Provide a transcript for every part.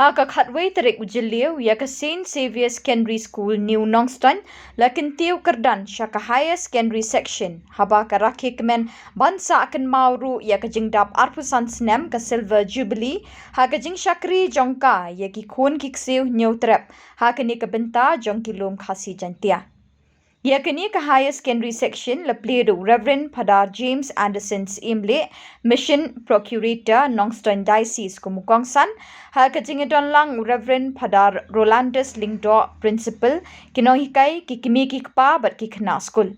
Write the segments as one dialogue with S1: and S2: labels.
S1: Ha ka khatway tarik ujiliw ya ka St.Xavier'S Secondary School New Nongstoin lakin tiu kerdan sya ka higher secondary section haba ka rakhi kemen bansa akan mauru ya ka jingdap arpusan snem ka silver Jubilee ha ka jing syakri jongka ya ki khun kiksiw new trap ha ka ni ka benta jong kilum khasi jantia. Ya kini ke higher secondary section lepli du Reverend Padar James Anderson's Imle Mission Procurator Nongstoin Diocese Kumukongsan ha kejingedon lang Reverend Padar Rolandus Lingdo Principal kinohikai kikimi kikpa bat kikna school.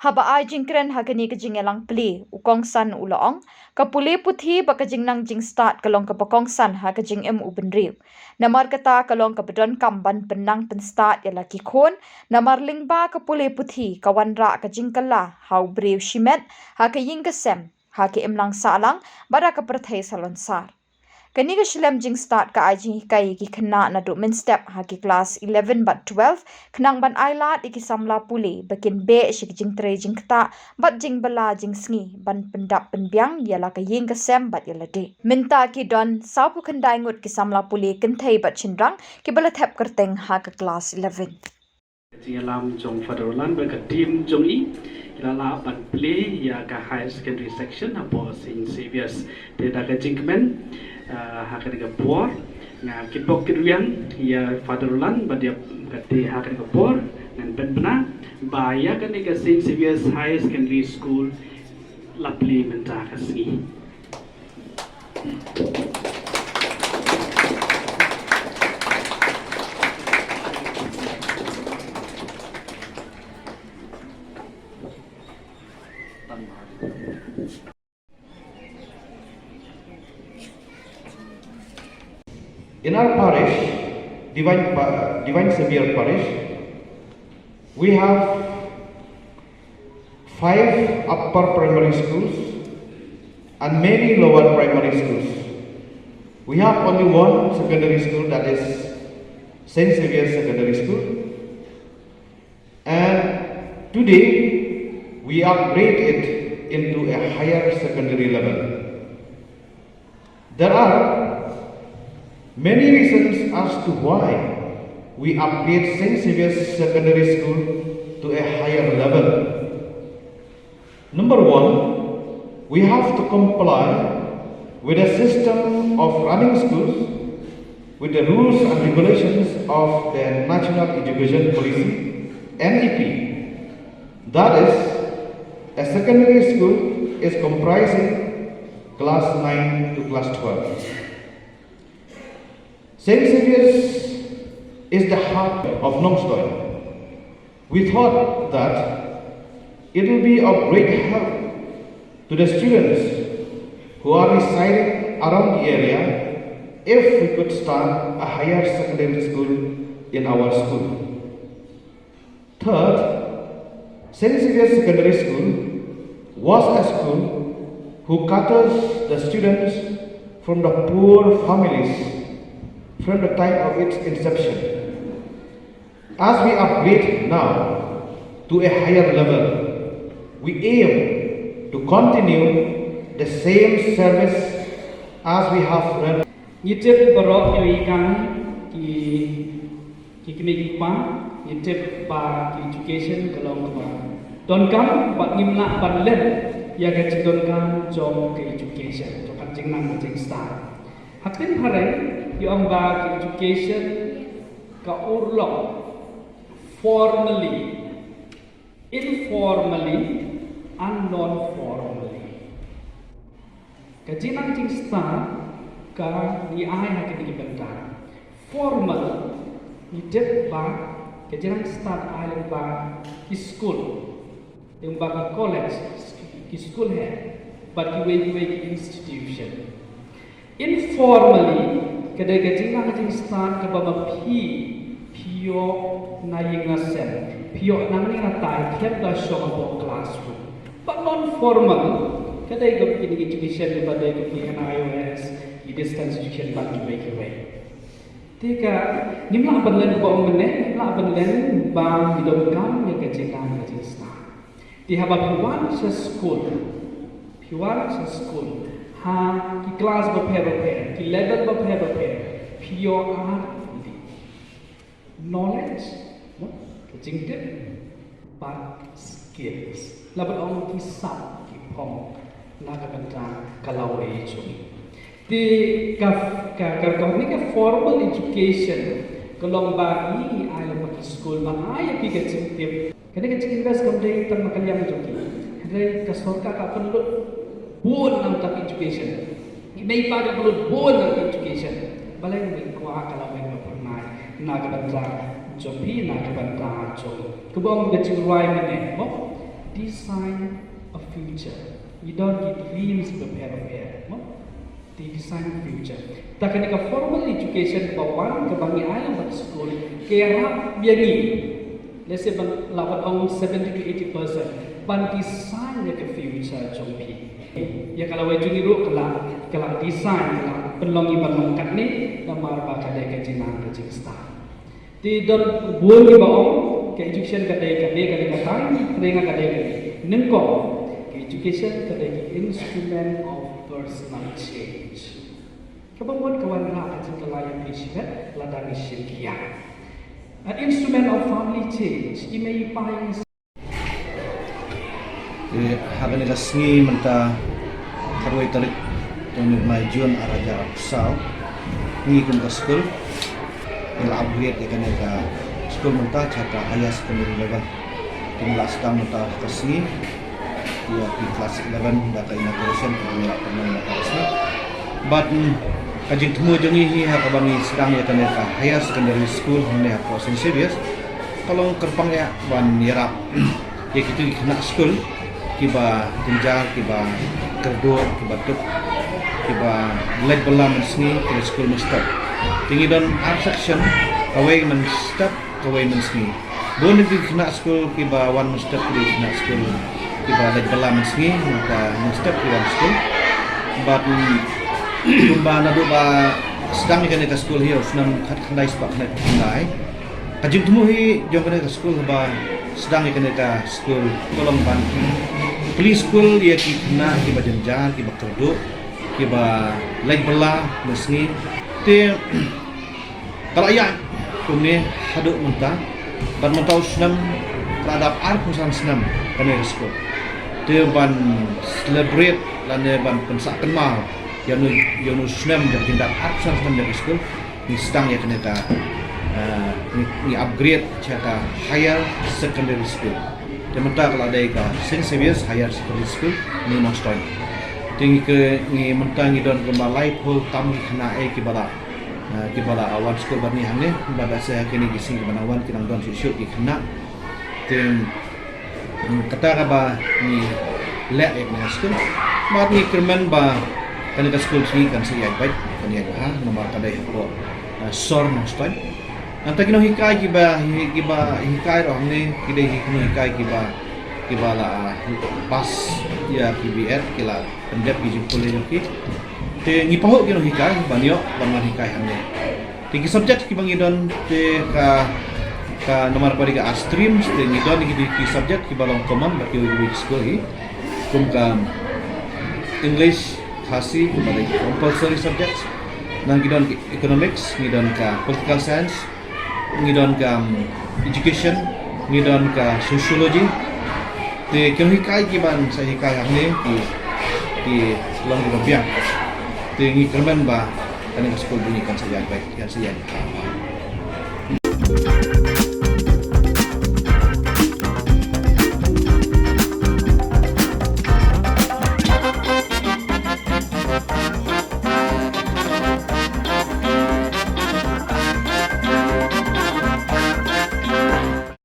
S1: Haba ai jingkren hagani kejingelang pli ukongsan ulaong kapule puthi bakajing nang jing start kalong kapakongsan hagajing ubenriu namar kata kalong kapedon kamban penang pen start yala kikhon namar lingba kapule puthi kawanra kajing kala hau breu shimet hakaying kasem hake lang salang bara kaperthai salonsar. Kani ka Shillong jing start ka ajing hikai ki kena na do min step haki class 11 but 12 kenang ban ailat iki Samla puli bakin be shik jing tre jing kta bat jing bala jing sngi ban pendap penbiang yala ka ying ka sem bat yala de minta ki don saupu kendai ngut ki Samla puli kenthai bat chindrang ki bala thep kerteng ha ka class 11
S2: Alam jong federal berka team jong i kilala ban play ya ka high secondary section apo St.Xavier'S te da ka jingmen hakariga por nga kipok kirwiang ya federal badia kate hakariga por ngan penpena ba ya ka ni ka St.Xavier'S high secondary school lapli menta kasni.
S3: In our parish, Divine Xavier Parish, we have 5 upper primary schools and many lower primary schools. We have only one secondary school, that is St.Xavier'S Secondary School. And today, we upgrade it into a higher secondary level. There are many reasons as to why we upgrade St.Xavier'S Secondary School to a higher level. Number one, we have to comply with a system of running schools with the rules and regulations of the National Education Policy, NEP. That is, a secondary school is comprising class 9 to class 12. St.Xavier'S is the heart of Nongstoin. We thought that it will be of great help to the students who are residing around the area if we could start a higher secondary school in our school. Third, St.Xavier'S Secondary School was a school who caters the students from the poor families from the time of its inception. As we upgrade now to a higher level, we aim to continue the same service as we have run.
S2: Yitip barok yoikan ki kini pa yitip pa ki education kalong pa don kam pat ngimna pat len ya ka don kam jom ke education to kan jing nang jing start hatin harai yung ba education ka urlong formally, informally, and non-formally. Kajinang ting start ka ni ay hakinig ibenta. Formal, ni dip ba kajinang start ay ba ki school, yung ba ki college, ki school head, but ki way institution. Informally, kadai kajing na kajing start ka baba pio na ying na sen pio nang ni na tai thiap da show about classroom but non formal kadai ka kini education ni badai ka kini iOS i distance education ba ki make away tika nimla banlen ba umne la banlen ba bidom kam ni kajing na kajing start di haba piwan sa school ha ki class ba phe ki level ba phe pure art knowledge chính thức but skills là một ôngที่สับที่พองนักบัญชาkalau itu di kalau ni formal education kalau bagi ayah pergi sekolah mana ayah pergi ke cintip kerana ke cintip sekarang kita makan yang joki dari kesorka kapan lu buat tentang education ini pada perlu buat tentang education balai ni kuah kalau mereka pernah nak baca jopi nak baca jopi kubang kecil rai mana design a future you don't get dreams prepare the design a future tak kena formal education bawan kebangi ayam pada sekolah kerap biari let's say lawan orang 70 to 80% pan design ke future jopi ya kalau wajib ni kalau design kalau penlongi penlongkat ni namar bakadai kejinan kecil start di don buon ki baong ke education kadai katang renga kadai nengko ke education kadai instrument of personal change kabamon kawan ra kecil kelayan bisnet ladang isyikia an instrument of family change imei paing
S3: hagan ilasngi menta karway tarik tunggu majuan araja sal ni kum school ila upgrade ikan ka school menta chata ayas secondary level tinggal setang menta kasih dia di kelas 11 dah ka inauguration pemilihan permanent kasih but kajing temu jengi ha kabangi sedang ya ka higher secondary school ne ha St.Xavier'S kalau kerpang ya ban yarap ya kitu kena school kiba tinjar kiba kerdo kiba tup kiba lek belam sini ke school mustap tinggi dan art section kawai men step kawai men sini bon di kena school kiba one mustap di kena school kiba lek belam sini maka mustap di one school but kumba na do ba sedang ikan ke school here senam khandai spak khandai kajing temu hi jong ke school ba sedang ikan ke school tolong ban Police school ia kena kiba jenjar kiba kerdo kiba lek bela mesni te kalau ayah kumne haduk mentah ban mentau senam terhadap art pusan senam kena school te ban celebrate lan ban pensak kenal yang senam dari tindak art pusan senam dari school ni sedang ia kena ta ni upgrade cata higher secondary school Dementa kalau ada ke St.Xavier'S Higher Secondary School ni Nongstoin. Tinggi ke ni mentang ni don kemalai pul tamu kena kibala awan school bani hamne bada saya kini gising ke banawan kinang don shoot kena ting kata ka ba ni lek na school mat ni kerman ba kan ka school ni kan saya baik kan ya ha nomor kadai ko sor Nongstoin Nanti kita hikai hikai orang ni kita hikai kiba la pas ya KBR kila pendep bijim pulih joki te ngipahok kita hikai banyo bangan hikai hamne tinggi subjek kibang idon te ka nomor pari ka stream te ngidon ki subjek kibalong common baki wi school hi kum ka English khasi kepada compulsory subjects nang ngidon economics ngidon ka political science ngidon ka education ngidon ka sociology te kyo hikai kiban sa hikai hamne ki long biang te ngi kerman ba kan school bunyi kan saya baik kan saya